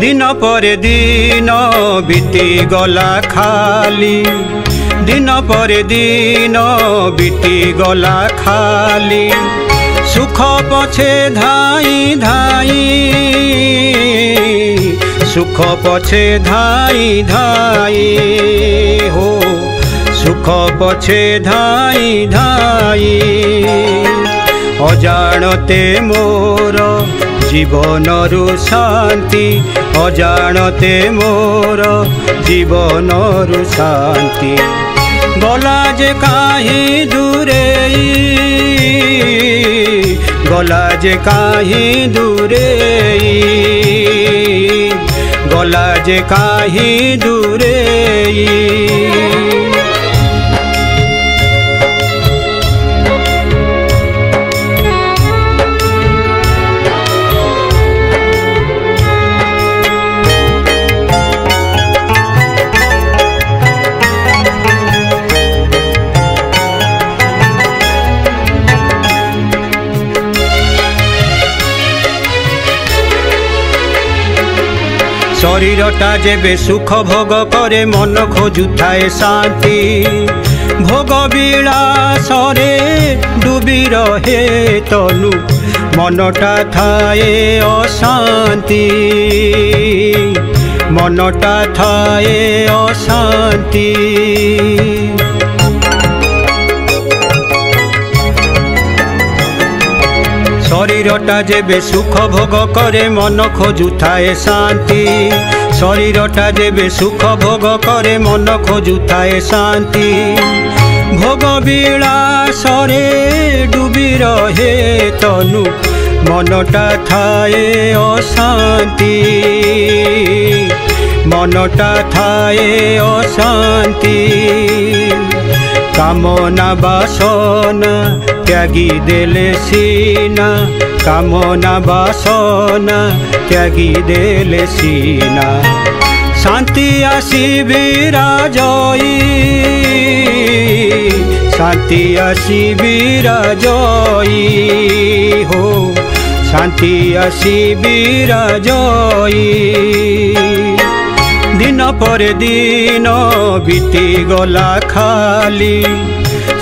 दिन पर दिन बीती गला खाली, दिन पर दिन बीती गला खाली। सुख पछे धाई धाई, सुख पछे धाई धाई हो, सुख पछे धाई धाई। अजाणते मोर जीवनरु शांति, अजाणते मोर जीवनरु शांति। गला जे काहि दूरे, गला जे काहि दूरे, गला जे काहि दूरे। शरीरटा जेबे सुख भोग करे मन खोजुथाए शांति। भोग विलासरे डूबी रहे तनु मनटा थाए अशांति, मनटा थाए अशांति। शरीरटा जेबे सुख भोग करे मन खोजुथाए शांति। शरीरटा जेबे सुख भोग करे मन खोजुथाए शांति। भोग विलासरे डूबी रहे तनु मनटा थाए अशांति, मनटा थाए अशांति। कामना बासना त्यागी देले सीना, कामना बासना त्यागी देले सीना। शांति आसी विराजई, शांति आसी विराजई हो, शांति आसी विराजई। दिन पर दिन बीती गला खाली।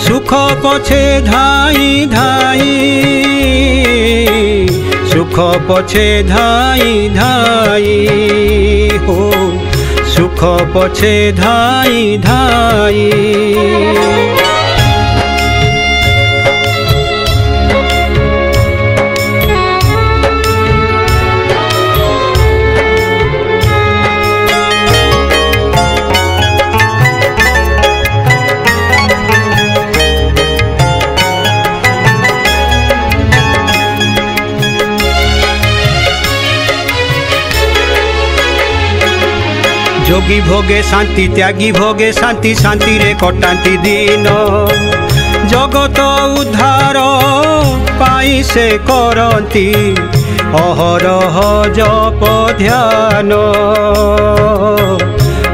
सुख पछे धाई धाई, सुख पछे धाई धाई हो, सुख पछे धाई धाई। जोगी भोगे शांति, त्यागी भोगे शांति, शांति रे कटाती दिन। जगत उद्धार पाई से करती अहरह जप ध्यान,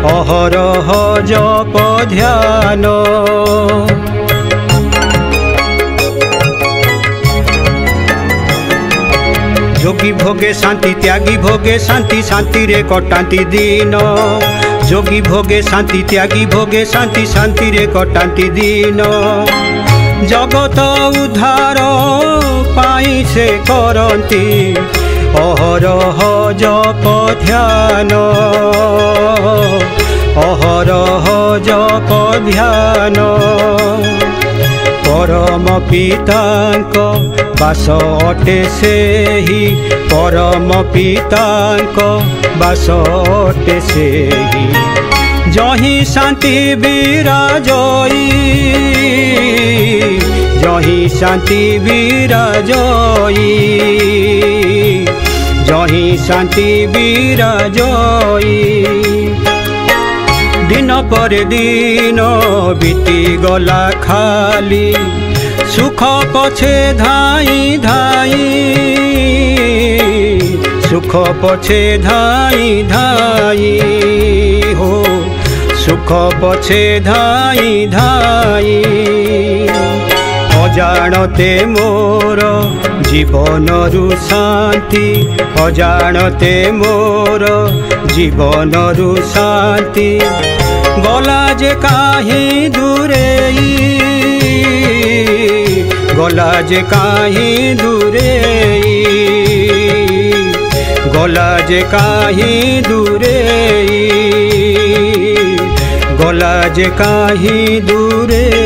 अहरह जप ध्यान। जोगी भोगे शांति, त्यागी भोगे शांति, शांति रे कटाती दिन। जोगी भोगे शांति, त्यागी भोगे शांति, शांति रे कटाती दिन। जगत उद्धार पाई से करती अहरह जप ध्यान, अहरह जप ध्यान। परम पितांक बास अटे सेही, परम पितांक बास अटे सेही। जही शांति विराजई, जही शांति विराजई, जही शांति विराजई। दिन पर दिन बीती गला खाली। सुख पछे धाई धाई, सुख पछे धाई धाई हो, सुख पछे धाई धाई। अजाणते मोर जीवनरु शांति अजाणते मोर जीवनरु शांति गला जे काहे दूरेई गला जे काहे दूरेई गला जे काहे दूरेई गला जे काहे दूरेई।